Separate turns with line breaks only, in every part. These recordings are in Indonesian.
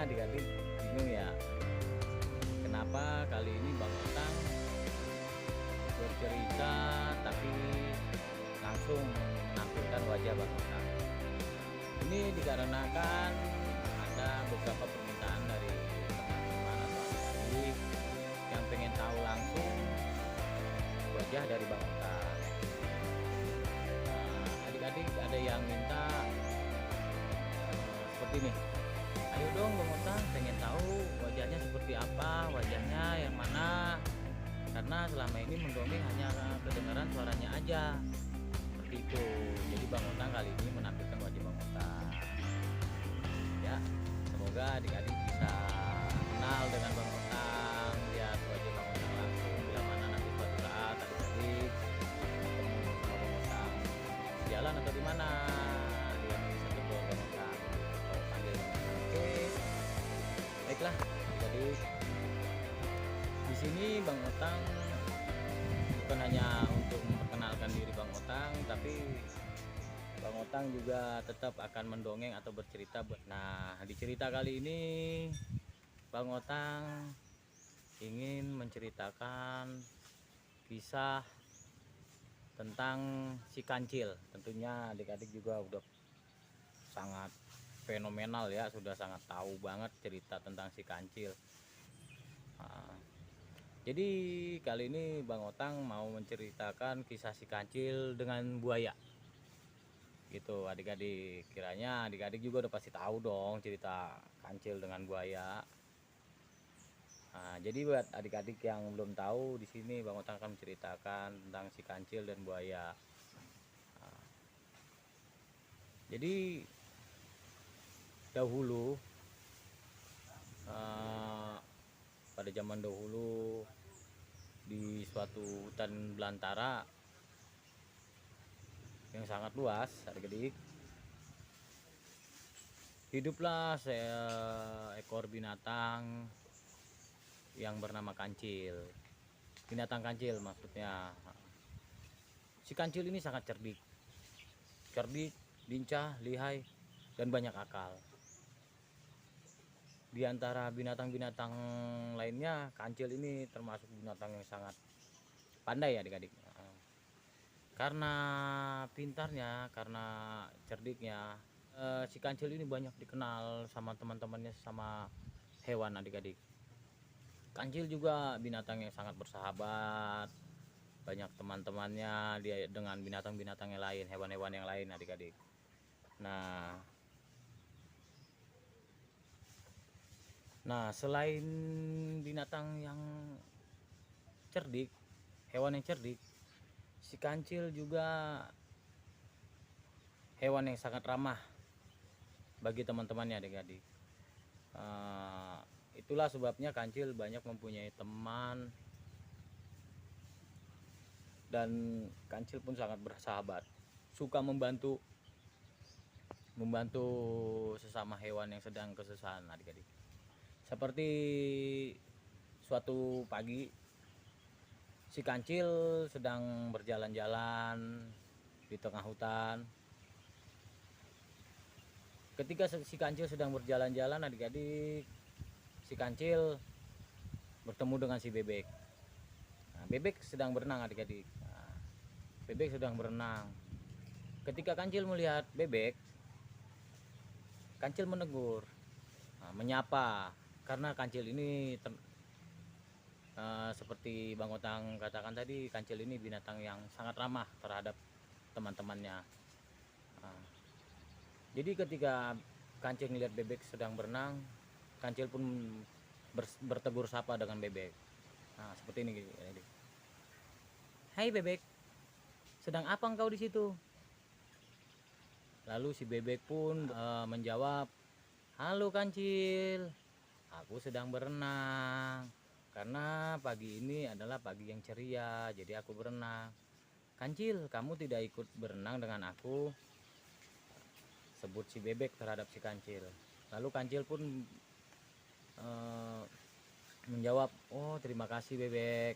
adik-adik bingung ya, kenapa kali ini Bang Otang bercerita tapi langsung menampilkan wajah Bang Otang. Ini dikarenakan ada beberapa permintaan dari teman-teman atau adik-adik yang pengen tahu langsung wajah dari Bang Otang. Adik-adik ada yang minta seperti ini, ayo dong Bang Otang, pengen tahu wajahnya seperti apa, wajahnya yang mana, karena selama ini mendongeng hanya kedengaran suaranya aja, seperti itu. Jadi Bang Otang kali ini menampilkan wajah Bang Otang ya, semoga adik-adik bisa kenal dengan Bang Otang, lihat wajah Bang Otang langsung bila mana nanti suatu saat adik-adik ketemu sama Bang Otang di jalan atau di mana, dia bisa tegur Bang Otang atau panggil Bang Otang. Oke, baiklah adik-adik, di sini Bang Otang bukan hanya untuk memperkenalkan diri Bang Otang, tapi Bang Otang juga tetap akan mendongeng atau bercerita. Nah, di cerita kali ini Bang Otang ingin menceritakan kisah tentang si kancil. Tentunya adik-adik juga udah sangat fenomenal ya, sudah sangat tahu banget cerita tentang si kancil. Nah, jadi kali ini Bang Otang mau menceritakan kisah si kancil dengan buaya gitu adik-adik. Kiranya adik-adik juga udah pasti tahu dong cerita kancil dengan buaya. Nah, jadi buat adik-adik yang belum tahu, di sini Bang Otang akan menceritakan tentang si kancil dan buaya. Nah, jadi dahulu pada zaman dahulu di suatu hutan belantara yang sangat luas adik-adik, hiduplah seekor binatang yang bernama kancil. Binatang kancil maksudnya. Si kancil ini sangat cerdik, lincah, lihai, dan banyak akal. Di antara binatang-binatang lainnya, kancil ini termasuk binatang yang sangat pandai adik-adik. Karena pintarnya, karena cerdiknya, si kancil ini banyak dikenal sama teman-temannya, sama hewan adik-adik. Kancil juga binatang yang sangat bersahabat, banyak teman-temannya dia dengan binatang-binatang yang lain, hewan-hewan yang lain adik-adik. Nah, selain binatang yang cerdik, hewan yang cerdik, si kancil juga hewan yang sangat ramah bagi teman-temannya adik-adik. Itulah sebabnya kancil banyak mempunyai teman, dan kancil pun sangat bersahabat, suka membantu sesama hewan yang sedang kesusahan adik-adik. Seperti suatu pagi, si kancil sedang berjalan-jalan di tengah hutan. Ketika si kancil sedang berjalan-jalan adik-adik, si kancil bertemu dengan si bebek. Nah, bebek sedang berenang adik-adik. Bebek sedang berenang. Ketika kancil melihat bebek, kancil menegur, menyapa, karena kancil ini seperti Bang Otang katakan tadi, kancil ini binatang yang sangat ramah terhadap teman-temannya. Jadi ketika kancil melihat bebek sedang berenang, kancil pun bertegur sapa dengan bebek. Nah, seperti ini. Hai bebek, sedang apa engkau di situ? Lalu si bebek pun menjawab, halo kancil, aku sedang berenang. Karena pagi ini adalah pagi yang ceria, jadi aku berenang. Kancil, kamu tidak ikut berenang dengan aku? Sebut si bebek terhadap si kancil. Lalu kancil pun menjawab, oh terima kasih bebek.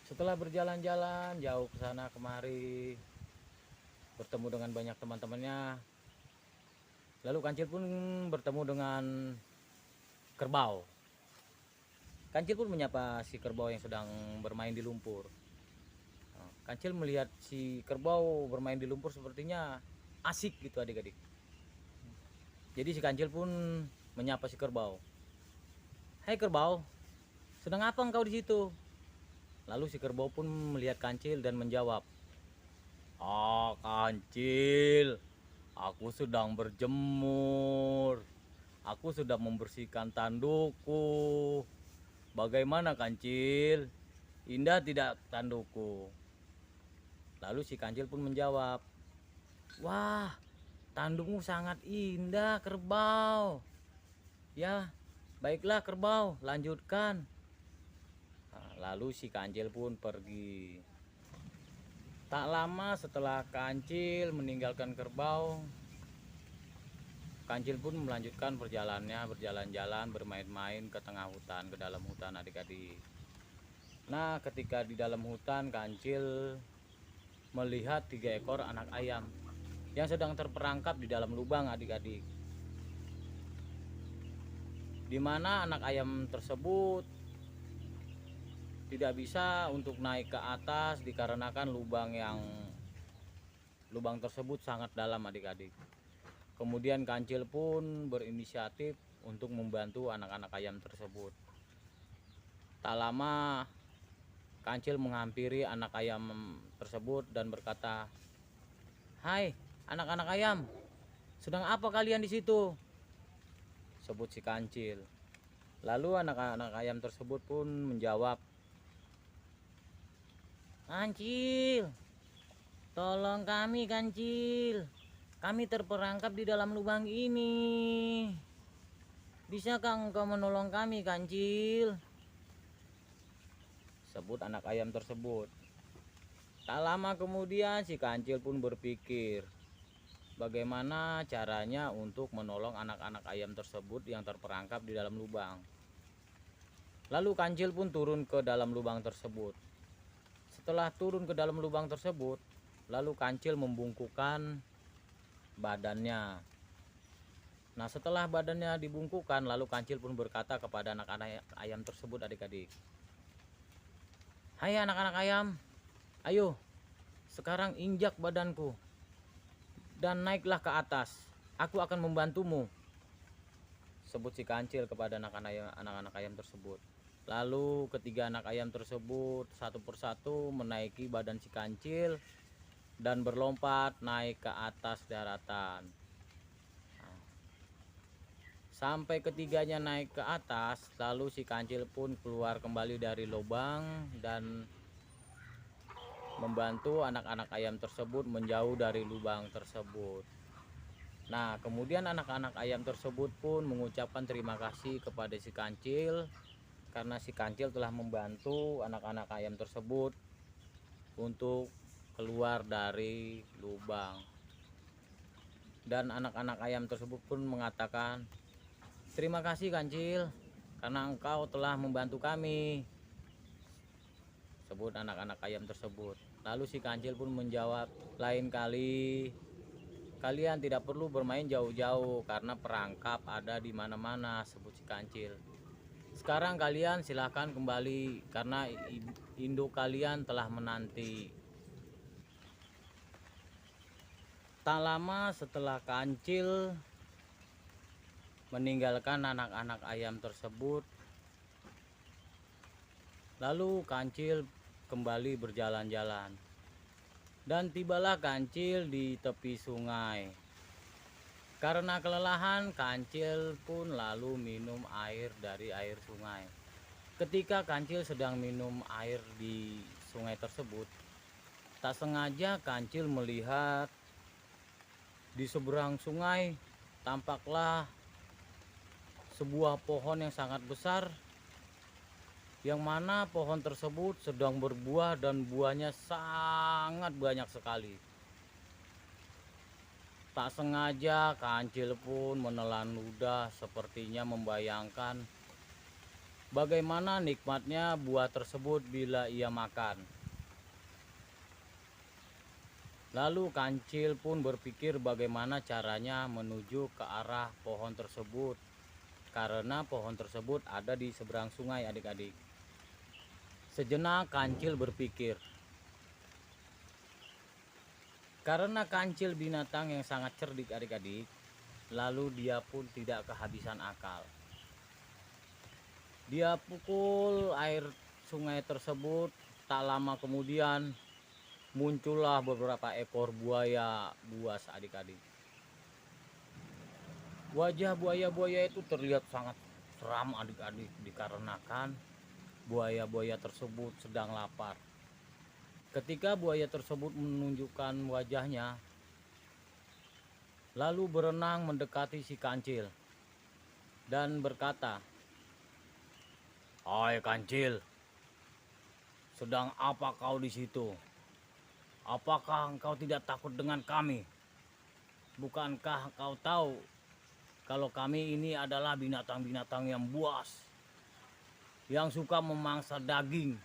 Setelah berjalan-jalan jauh ke sana kemari, bertemu dengan banyak teman-temannya, Lalu Kancil pun bertemu dengan kerbau. Kancil pun menyapa si kerbau yang sedang bermain di lumpur. Kancil melihat si kerbau bermain di lumpur sepertinya asik gitu adik-adik. Jadi si Kancil pun menyapa si kerbau. Hai kerbau, sedang apa engkau di situ? Lalu si kerbau pun melihat Kancil dan menjawab, ah Kancil, aku sedang berjemur. Aku sedang membersihkan tandukku. Bagaimana Kancil? Indah tidak tandukku? Lalu si Kancil pun menjawab, wah, tandukmu sangat indah kerbau. Ya, baiklah kerbau, lanjutkan. Nah, lalu si Kancil pun pergi. Tak lama setelah Kancil meninggalkan kerbau, Kancil pun melanjutkan perjalanannya, berjalan-jalan, bermain-main ke tengah hutan, ke dalam hutan adik-adik. Nah, ketika di dalam hutan, Kancil melihat 3 ekor anak ayam yang sedang terperangkap di dalam lubang adik-adik. Di mana anak ayam tersebut tidak bisa untuk naik ke atas dikarenakan lubang tersebut sangat dalam adik-adik. Kemudian Kancil pun berinisiatif untuk membantu anak-anak ayam tersebut. Tak lama Kancil menghampiri anak ayam tersebut dan berkata, hai anak-anak ayam, sedang apa kalian di situ? Sebut si Kancil. Lalu anak-anak ayam tersebut pun menjawab, Kancil, tolong kami Kancil, kami terperangkap di dalam lubang ini. Bisakah engkau menolong kami Kancil? Sebut anak ayam tersebut. Tak lama kemudian si Kancil pun berpikir bagaimana caranya untuk menolong anak-anak ayam tersebut yang terperangkap di dalam lubang. Lalu Kancil pun turun ke dalam lubang tersebut. Setelah turun ke dalam lubang tersebut, lalu Kancil membungkukkan badannya. Nah, setelah badannya dibungkukkan, lalu Kancil pun berkata kepada anak-anak ayam tersebut adik-adik, hai anak-anak ayam, ayo sekarang injak badanku dan naiklah ke atas, aku akan membantumu. Sebut si Kancil kepada anak-anak ayam tersebut. Lalu ketiga anak ayam tersebut satu persatu menaiki badan si Kancil dan berlompat naik ke atas daratan. Sampai ketiganya naik ke atas, lalu si Kancil pun keluar kembali dari lubang dan membantu anak-anak ayam tersebut menjauh dari lubang tersebut. Nah, kemudian anak-anak ayam tersebut pun mengucapkan terima kasih kepada si Kancil karena si Kancil telah membantu anak-anak ayam tersebut untuk keluar dari lubang. Dan anak-anak ayam tersebut pun mengatakan, terima kasih Kancil karena engkau telah membantu kami. Sebut anak-anak ayam tersebut. Lalu si Kancil pun menjawab, lain kali kalian tidak perlu bermain jauh-jauh karena perangkap ada di mana-mana. Sebut si Kancil. Sekarang kalian silahkan kembali karena induk kalian telah menanti. Tak lama setelah Kancil meninggalkan anak-anak ayam tersebut, lalu Kancil kembali berjalan-jalan. Dan tibalah Kancil di tepi sungai. Karena kelelahan, Kancil pun lalu minum air dari air sungai. Ketika Kancil sedang minum air di sungai tersebut, tak sengaja Kancil melihat di seberang sungai tampaklah sebuah pohon yang sangat besar, yang mana pohon tersebut sedang berbuah dan buahnya sangat banyak sekali. Tak sengaja Kancil pun menelan ludah, sepertinya membayangkan bagaimana nikmatnya buah tersebut bila ia makan. Lalu kancil pun berpikir bagaimana caranya menuju ke arah pohon tersebut, karena pohon tersebut ada di seberang sungai adik-adik. Sejenak kancil berpikir, karena kancil binatang yang sangat cerdik adik-adik, lalu dia pun tidak kehabisan akal. Dia pukul air sungai tersebut, tak lama kemudian muncullah beberapa ekor buaya buas adik-adik. Wajah buaya-buaya itu terlihat sangat seram adik-adik, dikarenakan buaya-buaya tersebut sedang lapar. Ketika buaya tersebut menunjukkan wajahnya, lalu berenang mendekati si kancil dan berkata, "Hai kancil, sedang apa kau di situ? Apakah engkau tidak takut dengan kami? Bukankah kau tahu kalau kami ini adalah binatang-binatang yang buas, yang suka memangsa daging?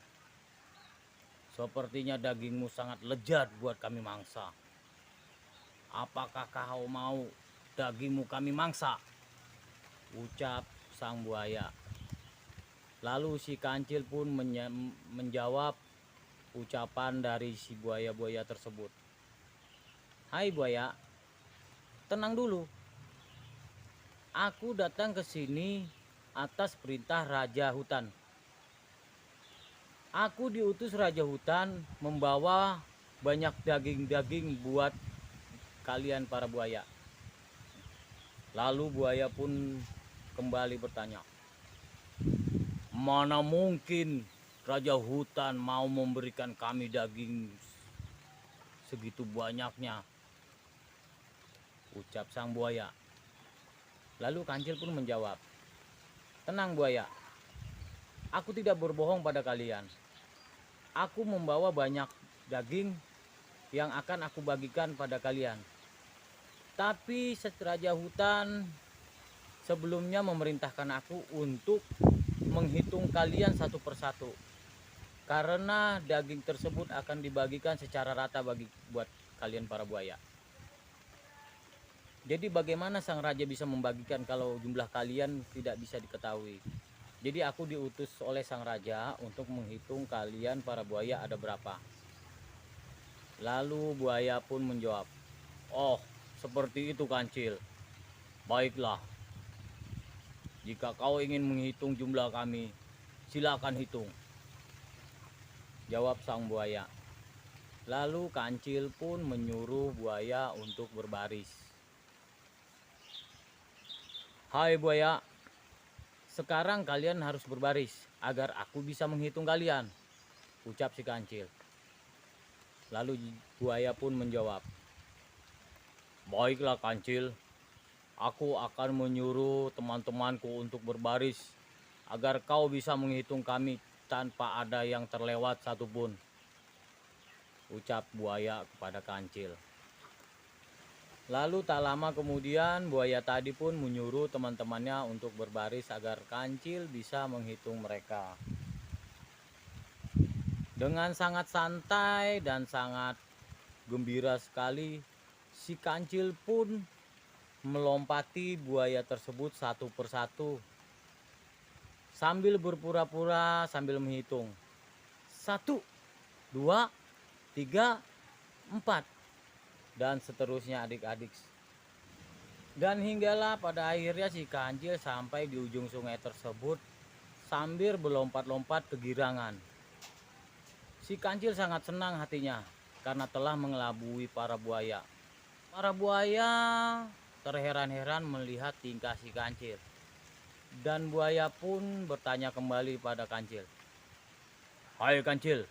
Sepertinya dagingmu sangat lezat buat kami mangsa. Apakah kau mau dagingmu kami mangsa?" ucap sang buaya. Lalu si kancil pun menjawab ucapan dari si buaya-buaya tersebut. "Hai buaya, tenang dulu. Aku datang ke sini atas perintah Raja Hutan. Aku diutus Raja Hutan membawa banyak daging-daging buat kalian para buaya." Lalu buaya pun kembali bertanya, "Mana mungkin Raja Hutan mau memberikan kami daging segitu banyaknya?" ucap sang buaya. Lalu kancil pun menjawab, "Tenang buaya, aku tidak berbohong pada kalian. Aku membawa banyak daging yang akan aku bagikan pada kalian. Tapi Raja Hutan sebelumnya memerintahkan aku untuk menghitung kalian satu persatu, karena daging tersebut akan dibagikan secara rata buat kalian para buaya. Jadi bagaimana sang raja bisa membagikan kalau jumlah kalian tidak bisa diketahui? Jadi aku diutus oleh sang raja untuk menghitung kalian para buaya ada berapa." Lalu buaya pun menjawab, "Oh, seperti itu kancil. Baiklah, jika kau ingin menghitung jumlah kami, silakan hitung," jawab sang buaya. Lalu kancil pun menyuruh buaya untuk berbaris. "Hai buaya, sekarang kalian harus berbaris agar aku bisa menghitung kalian," ucap si kancil. Lalu buaya pun menjawab, "Baiklah kancil, aku akan menyuruh teman-temanku untuk berbaris agar kau bisa menghitung kami tanpa ada yang terlewat satupun," ucap buaya kepada kancil. Lalu tak lama kemudian buaya tadi pun menyuruh teman-temannya untuk berbaris agar kancil bisa menghitung mereka. Dengan sangat santai dan sangat gembira sekali, si kancil pun melompati buaya tersebut satu persatu sambil berpura-pura sambil menghitung. 1, 2, 3, 4, dan seterusnya adik-adik. Dan hinggalah pada akhirnya si kancil sampai di ujung sungai tersebut sambil berlompat-lompat kegirangan. Si kancil sangat senang hatinya karena telah mengelabui para buaya. Para buaya terheran-heran melihat tingkah si kancil. Dan buaya pun bertanya kembali pada kancil, "Hai kancil,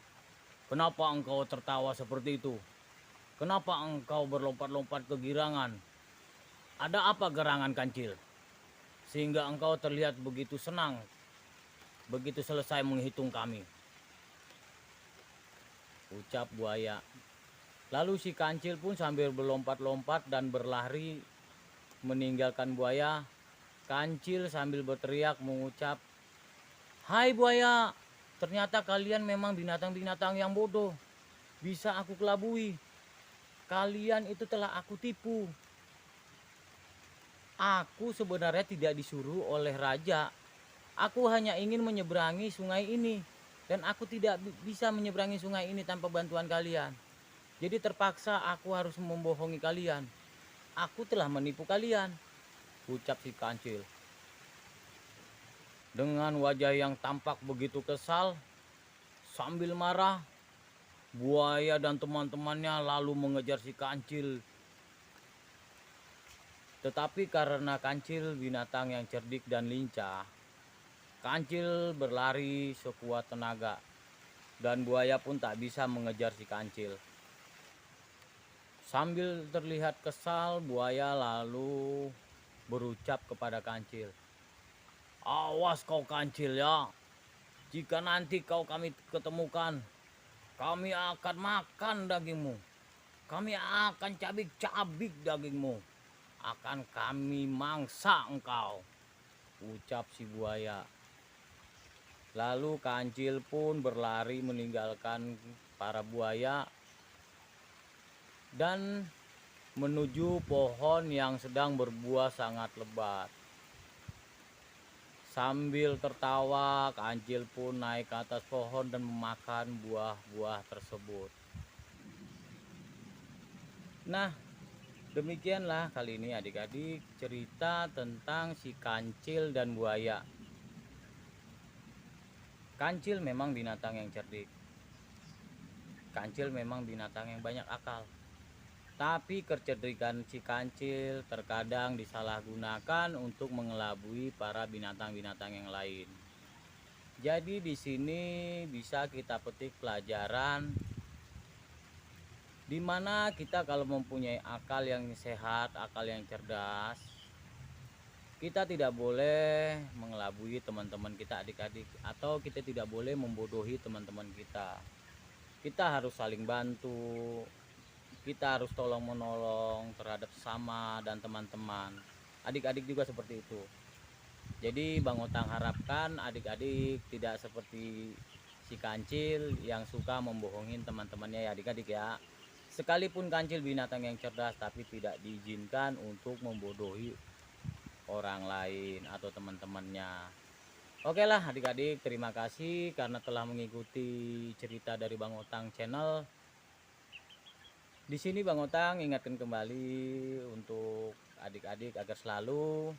kenapa engkau tertawa seperti itu? Kenapa engkau berlompat-lompat kegirangan? Ada apa gerangan kancil? Sehingga engkau terlihat begitu senang begitu selesai menghitung kami," ucap buaya. Lalu si kancil pun sambil berlompat-lompat dan berlari meninggalkan buaya. Kancil sambil berteriak mengucap, "Hai buaya, ternyata kalian memang binatang-binatang yang bodoh. Bisa aku kelabui. kalian itu telah aku tipu. Aku sebenarnya tidak disuruh oleh raja. Aku hanya ingin menyeberangi sungai ini. Dan aku tidak bisa menyeberangi sungai ini tanpa bantuan kalian. Jadi terpaksa aku harus membohongi kalian. Aku telah menipu kalian, ucap si kancil. Dengan wajah yang tampak begitu kesal, sambil marah, buaya dan teman-temannya lalu mengejar si kancil. Tetapi karena kancil binatang yang cerdik dan lincah, kancil berlari sekuat tenaga dan buaya pun tak bisa mengejar si kancil. Sambil terlihat kesal, buaya lalu berucap kepada kancil, "Awas kau kancil ya, jika nanti kami ketemukan, kami akan makan dagingmu. Kami akan cabik-cabik dagingmu. Akan kami mangsa engkau," ucap si buaya. Lalu kancil pun berlari meninggalkan para buaya dan menuju pohon yang sedang berbuah sangat lebat. Sambil tertawa, kancil pun naik ke atas pohon dan memakan buah-buah tersebut. Nah, demikianlah kali ini adik-adik cerita tentang si kancil dan buaya. Kancil memang binatang yang cerdik. Kancil memang binatang yang banyak akal. Tapi kecerdikan si kancil terkadang disalahgunakan untuk mengelabui para binatang-binatang yang lain. Jadi di sini bisa kita petik pelajaran di mana kita kalau mempunyai akal yang sehat, akal yang cerdas, kita tidak boleh mengelabui teman-teman kita, adik-adik, atau kita tidak boleh membodohi teman-teman kita. Kita harus saling bantu, kita harus tolong menolong terhadap sesama dan teman-teman. Adik-adik juga seperti itu. Jadi Bang Otang harapkan adik-adik tidak seperti si kancil yang suka membohongin teman-temannya ya adik-adik ya. Sekalipun kancil binatang yang cerdas, tapi tidak diizinkan untuk membodohi orang lain atau teman-temannya. Oke lah adik-adik, terima kasih karena telah mengikuti cerita dari Bang Otang channel. Di sini Bang Otang ingatkan kembali untuk adik-adik agar selalu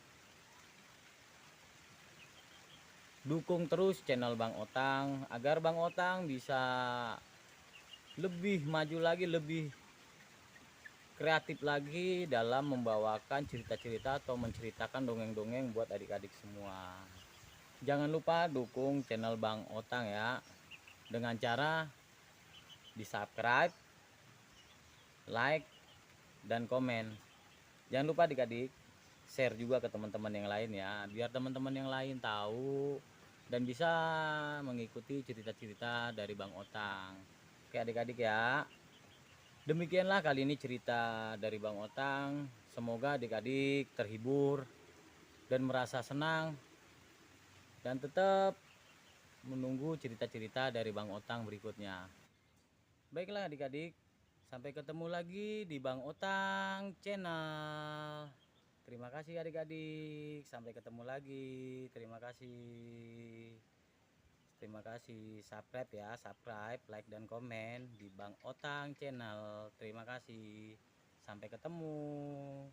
dukung terus channel Bang Otang agar Bang Otang bisa lebih maju lagi, lebih kreatif lagi dalam membawakan cerita-cerita atau menceritakan dongeng-dongeng buat adik-adik semua. Jangan lupa dukung channel Bang Otang ya dengan cara di subscribe, like, dan komen. Jangan lupa adik-adik share juga ke teman-teman yang lain ya, biar teman-teman yang lain tahu dan bisa mengikuti cerita-cerita dari Bang Otang. Oke adik-adik ya, demikianlah kali ini cerita dari Bang Otang. Semoga adik-adik terhibur dan merasa senang dan tetap menunggu cerita-cerita dari Bang Otang berikutnya. Baiklah adik-adik, sampai ketemu lagi di Bang Otang channel. Terima kasih adik-adik, sampai ketemu lagi. Terima kasih. Terima kasih, subscribe ya, subscribe, like dan komen di Bang Otang channel. Terima kasih. Sampai ketemu.